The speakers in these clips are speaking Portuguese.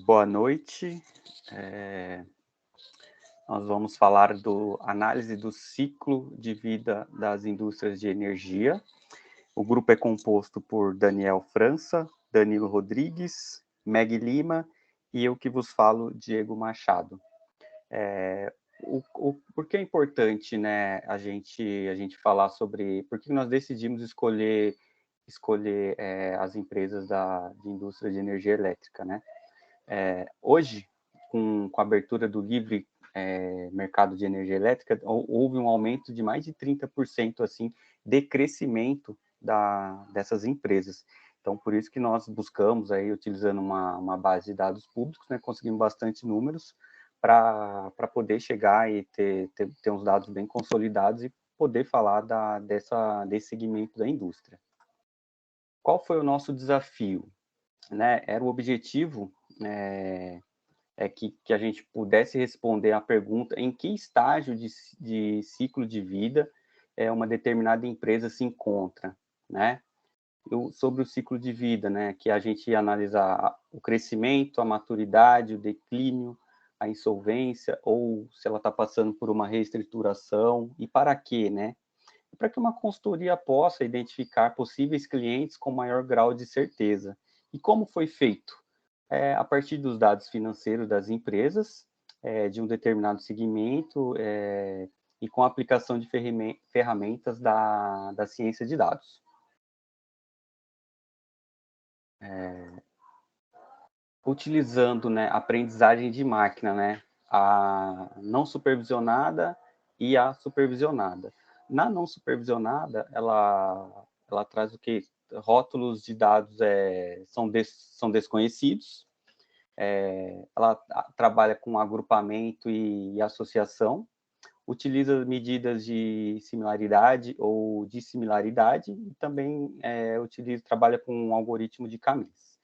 Boa noite. É, Nós vamos falar do análise do ciclo de vida das indústrias de energia. O grupo é composto por Daniel França, Danilo Rodrigues, Meg Lima e eu que vos falo, Diego Machado. Por que é importante, né, a gente falar sobre por que nós decidimos escolher as empresas de indústria de energia elétrica, né? Hoje, com a abertura do livre mercado de energia elétrica, houve um aumento de mais de 30% assim, de crescimento dessas empresas. Então, por isso que nós buscamos, aí, utilizando uma base de dados públicos, né, conseguimos bastante números para poder chegar e ter uns dados bem consolidados e poder falar desse segmento da indústria. Qual foi o nosso desafio? Né? Era o objetivo que a gente pudesse responder a pergunta em que estágio de ciclo de vida uma determinada empresa se encontra, né? Sobre o ciclo de vida, né? Que a gente ia analisar o crescimento, a maturidade, o declínio, a insolvência, ou se ela está passando por uma reestruturação, e para quê, né? Para que uma consultoria possa identificar possíveis clientes com maior grau de certeza. E como foi feito? A partir dos dados financeiros das empresas, de um determinado segmento, e com a aplicação de ferramentas da ciência de dados. Utilizando, né, aprendizagem de máquina, né, a não supervisionada e a supervisionada. Na não supervisionada, ela traz o que? Rótulos de dados são desconhecidos, ela trabalha com agrupamento e associação, utiliza medidas de similaridade ou dissimilaridade e também trabalha com um algoritmo de caminhos.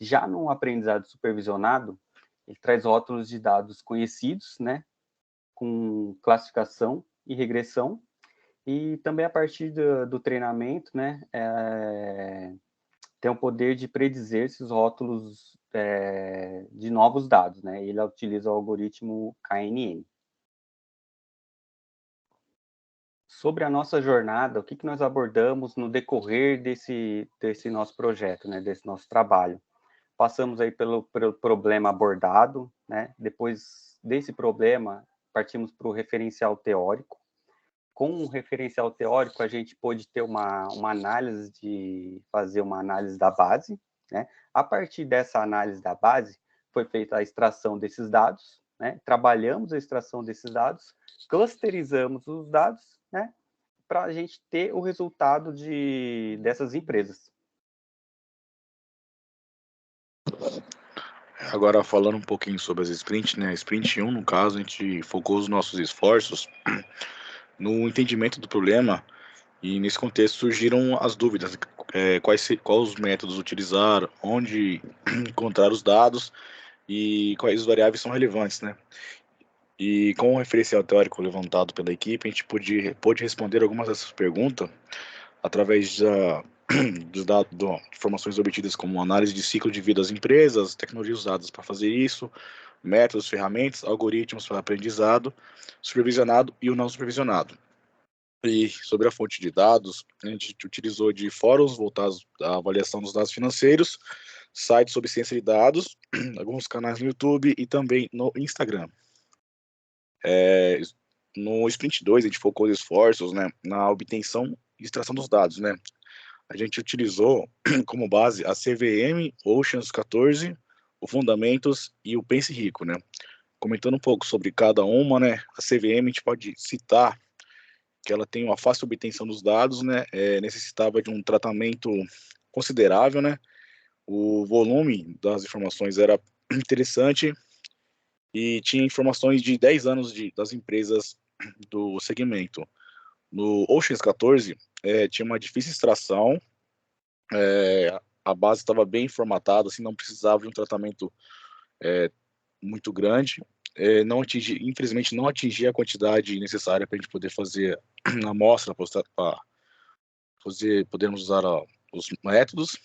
Já no aprendizado supervisionado, ele traz rótulos de dados conhecidos, né, com classificação e regressão, e também a partir do treinamento, né, tem o poder de predizer esses rótulos de novos dados, né? Ele utiliza o algoritmo KNN. Sobre a nossa jornada, o que nós abordamos no decorrer desse nosso projeto, né? Desse nosso trabalho? Passamos aí pelo problema abordado, né? Depois desse problema, partimos para o referencial teórico. Com o referencial teórico, a gente pôde ter uma análise fazer uma análise da base, né? A partir dessa análise da base, foi feita a extração desses dados, né? Trabalhamos a extração desses dados, clusterizamos os dados, né? Para a gente ter o resultado dessas empresas. Agora, falando um pouquinho sobre as sprints, né? Sprint 1, no caso, a gente focou os nossos esforços no entendimento do problema e, nesse contexto, surgiram as dúvidas, quais os métodos utilizar, onde encontrar os dados e quais variáveis são relevantes, né? E com o referencial teórico levantado pela equipe, a gente pôde responder algumas dessas perguntas através de informações obtidas como análise de ciclo de vida das empresas, tecnologias usadas para fazer isso, métodos, ferramentas, algoritmos para aprendizado, supervisionado e o não supervisionado. E sobre a fonte de dados, a gente utilizou de fóruns voltados à avaliação dos dados financeiros, sites sobre ciência de dados, alguns canais no YouTube e também no Instagram. No Sprint 2, a gente focou os esforços, né, na obtenção e extração dos dados, né? A gente utilizou como base a CVM, Oceans 14, o Fundamentos e o Pense Rico, né? Comentando um pouco sobre cada uma, né? A CVM a gente pode citar que ela tem uma fácil obtenção dos dados, né? Necessitava de um tratamento considerável, né? O volume das informações era interessante e tinha informações de 10 anos das empresas do segmento. No Oceans 14, tinha uma difícil extração, a base estava bem formatada, assim, não precisava de um tratamento muito grande, infelizmente não atingia a quantidade necessária para a gente poder fazer a amostra, para podermos usar os métodos,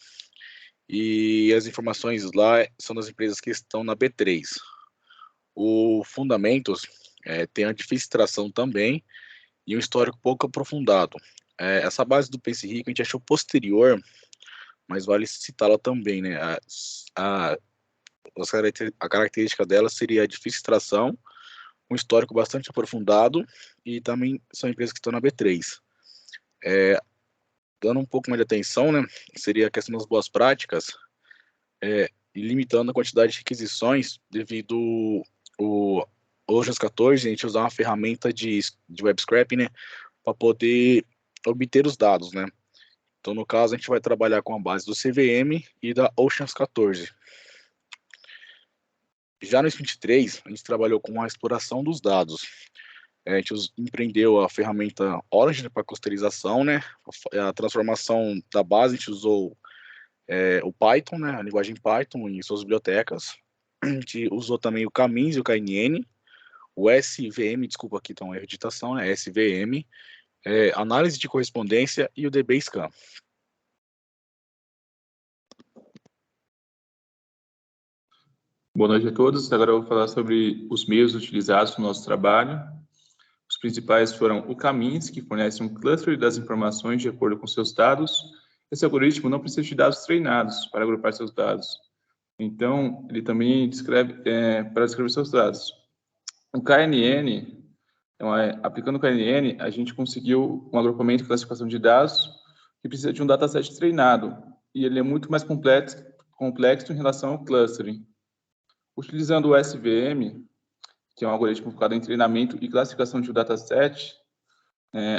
e as informações lá são das empresas que estão na B3. O Fundamentos tem a difícil extração também e um histórico pouco aprofundado. Essa base do Pense Rico a gente achou posterior, mas vale citá-la também, né? A característica dela seria a difícil extração, um histórico bastante aprofundado e também são empresas que estão na B3. Dando um pouco mais de atenção, né, seria a questão das boas práticas, e limitando a quantidade de requisições devido o Oceans 14, a gente usar uma ferramenta de web scraping, né, para poder obter os dados, né. Então, no caso, a gente vai trabalhar com a base do CVM e da Oceans 14. Já no Sprint 3, a gente trabalhou com a exploração dos dados. A gente empreendeu a ferramenta Orange para clusterização, né? A transformação da base, a gente usou o Python, né? A linguagem Python em suas bibliotecas. A gente usou também o Camins e o KNN, o SVM, desculpa aqui, tá um erro de digitação, né? SVM, análise de correspondência e o DBScan. Boa noite a todos. Agora eu vou falar sobre os meios utilizados no nosso trabalho. Os principais foram o Camins, que fornece um cluster das informações de acordo com seus dados. Esse algoritmo não precisa de dados treinados para agrupar seus dados. Então, ele também descreve para descrever seus dados. O KNN, aplicando o KNN, a gente conseguiu um agrupamento e classificação de dados que precisa de um dataset treinado. E ele é muito mais complexo em relação ao clustering. Utilizando o SVM, que é um algoritmo focado em treinamento e classificação de um dataset,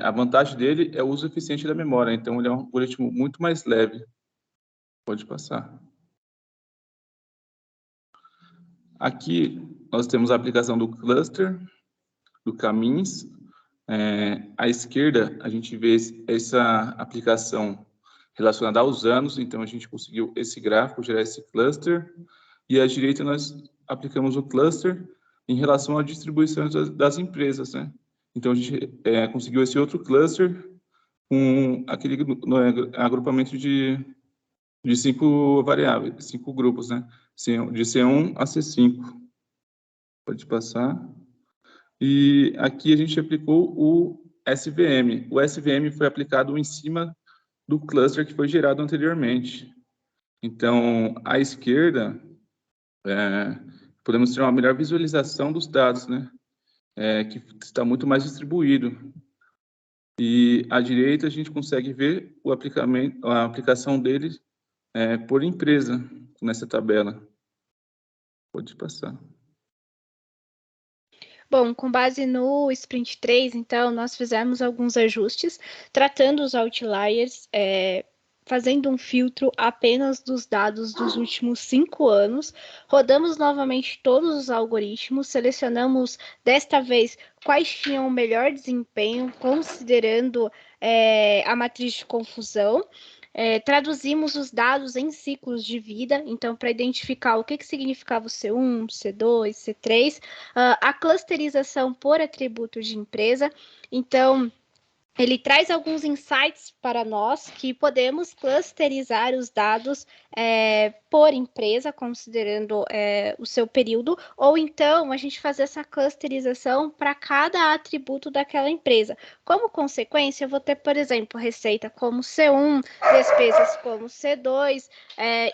a vantagem dele é o uso eficiente da memória. Então, ele é um algoritmo muito mais leve. Pode passar. Aqui, nós temos a aplicação do cluster, do Camins. À esquerda, a gente vê essa aplicação relacionada aos anos. Então, a gente conseguiu esse gráfico, gerar esse cluster. E à direita, nós aplicamos o cluster em relação à distribuição das empresas, né? Então, a gente conseguiu esse outro cluster com aquele agrupamento de 5 variáveis, 5 grupos, né? De C1 a C5. Pode passar. E aqui a gente aplicou o SVM. O SVM foi aplicado em cima do cluster que foi gerado anteriormente. Então, à esquerda, podemos ter uma melhor visualização dos dados, né? Que está muito mais distribuído. E à direita a gente consegue ver a aplicação deles por empresa nessa tabela. Pode passar. Bom, com base no Sprint 3, então, nós fizemos alguns ajustes, tratando os outliers, fazendo um filtro apenas dos dados dos últimos 5 anos, rodamos novamente todos os algoritmos, selecionamos desta vez quais tinham o melhor desempenho, considerando a matriz de confusão. Traduzimos os dados em ciclos de vida, então, para identificar o que significava o C1, C2, C3, a clusterização por atributo de empresa. Então, ele traz alguns insights para nós que podemos clusterizar os dados por empresa, considerando o seu período, ou então a gente fazer essa clusterização para cada atributo daquela empresa. Como consequência, eu vou ter, por exemplo, receita como C1, despesas como C2,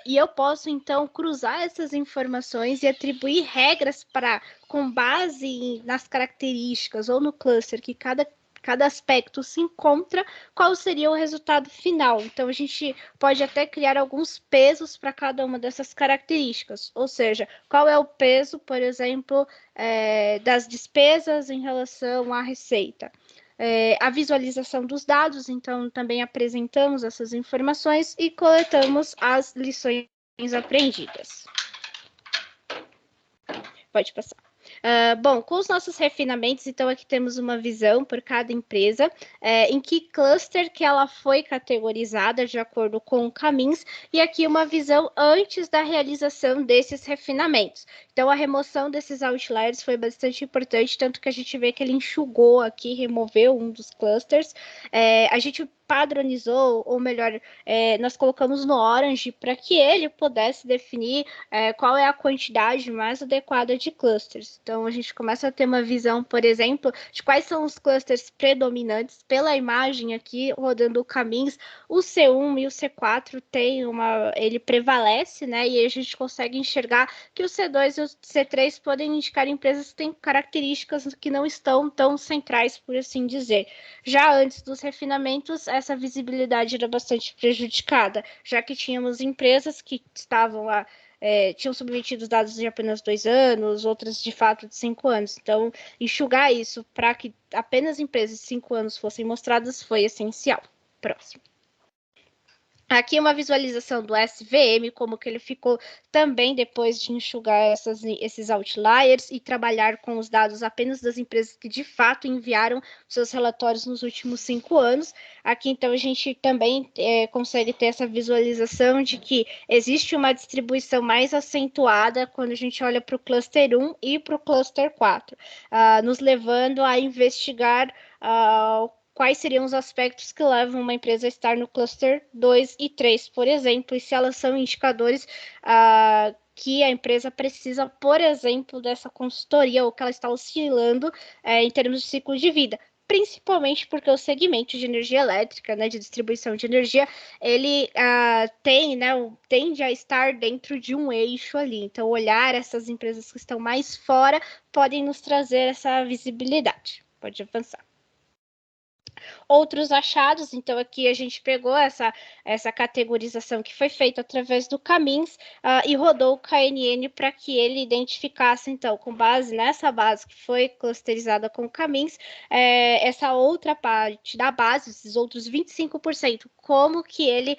e eu posso, então, cruzar essas informações e atribuir regras para, com base nas características ou no cluster que cada aspecto se encontra, qual seria o resultado final. Então, a gente pode até criar alguns pesos para cada uma dessas características, ou seja, qual é o peso, por exemplo, das despesas em relação à receita. A visualização dos dados, então, também apresentamos essas informações e coletamos as lições aprendidas. Pode passar. Bom, com os nossos refinamentos, então aqui temos uma visão por cada empresa, em que cluster que ela foi categorizada de acordo com o Camins, e aqui uma visão antes da realização desses refinamentos. Então, a remoção desses outliers foi bastante importante, tanto que a gente vê que ele enxugou aqui, removeu um dos clusters. A gente padronizou, ou melhor, nós colocamos no Orange para que ele pudesse definir qual é a quantidade mais adequada de clusters. Então, a gente começa a ter uma visão, por exemplo, de quais são os clusters predominantes. Pela imagem aqui, rodando o Caminhos, o C1 e o C4 ele prevalece, né? E a gente consegue enxergar que o C2 e o C3 podem indicar empresas que têm características que não estão tão centrais, por assim dizer. Já antes dos refinamentos, essa visibilidade era bastante prejudicada, já que tínhamos empresas que estavam lá, tinham submetido dados de apenas 2 anos, outras de fato de 5 anos. Então, enxugar isso para que apenas empresas de 5 anos fossem mostradas foi essencial. Próximo. Aqui uma visualização do SVM, como que ele ficou também depois de enxugar esses outliers e trabalhar com os dados apenas das empresas que de fato enviaram seus relatórios nos últimos 5 anos. Aqui, então, a gente também consegue ter essa visualização de que existe uma distribuição mais acentuada quando a gente olha para o cluster 1 e para o cluster 4, nos levando a investigar quais seriam os aspectos que levam uma empresa a estar no cluster 2 e 3, por exemplo, e se elas são indicadores que a empresa precisa, por exemplo, dessa consultoria, ou que ela está oscilando em termos de ciclo de vida. Principalmente porque o segmento de energia elétrica, né, de distribuição de energia, ele tende a estar dentro de um eixo ali. Então, olhar essas empresas que estão mais fora podem nos trazer essa visibilidade. Pode avançar. Outros achados, então aqui a gente pegou essa categorização que foi feita através do Caminhos e rodou o KNN para que ele identificasse, então, com base nessa base que foi clusterizada com Caminhos, essa outra parte da base, esses outros 25%, como que ele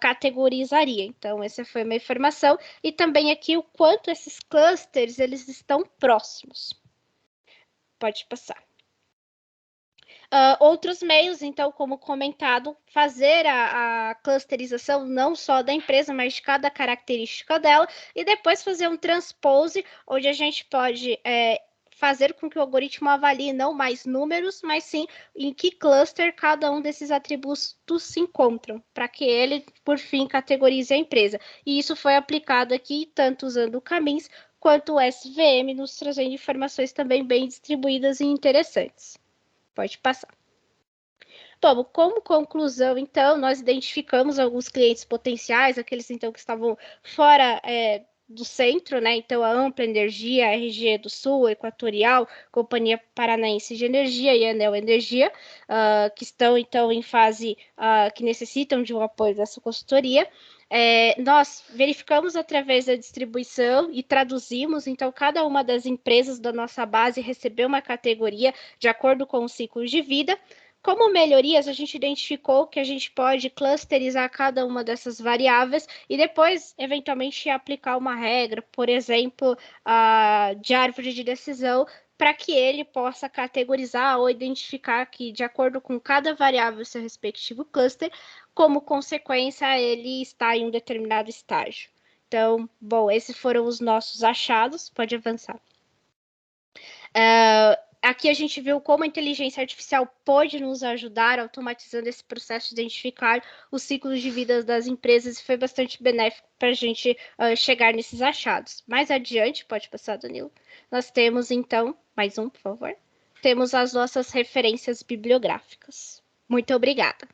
categorizaria. Então, essa foi uma informação. E também aqui o quanto esses clusters eles estão próximos. Pode passar. Outros meios, então, como comentado, fazer a clusterização não só da empresa, mas de cada característica dela, e depois fazer um transpose, onde a gente pode fazer com que o algoritmo avalie não mais números, mas sim em que cluster cada um desses atributos se encontram, para que ele, por fim, categorize a empresa. E isso foi aplicado aqui, tanto usando o Caminhos, quanto o SVM, nos trazendo informações também bem distribuídas e interessantes. Pode passar. Bom, como conclusão, então, nós identificamos alguns clientes potenciais, aqueles, então, que estavam fora do centro, né? Então, a Ampla Energia, a RGE do Sul, Equatorial, Companhia Paranaense de Energia e a Enel Energia, que estão, então, em fase que necessitam de um apoio dessa consultoria. Nós verificamos através da distribuição e traduzimos, então, cada uma das empresas da nossa base recebeu uma categoria de acordo com os ciclos de vida. Como melhorias, a gente identificou que a gente pode clusterizar cada uma dessas variáveis e depois, eventualmente, aplicar uma regra, por exemplo, de árvore de decisão, para que ele possa categorizar ou identificar que, de acordo com cada variável seu respectivo cluster, como consequência, ele está em um determinado estágio. Então, bom, esses foram os nossos achados. Pode avançar. Aqui a gente viu como a inteligência artificial pode nos ajudar automatizando esse processo de identificar os ciclos de vida das empresas e foi bastante benéfico para a gente chegar nesses achados. Mais adiante, pode passar, Danilo, nós temos então, mais um, por favor, temos as nossas referências bibliográficas. Muito obrigada.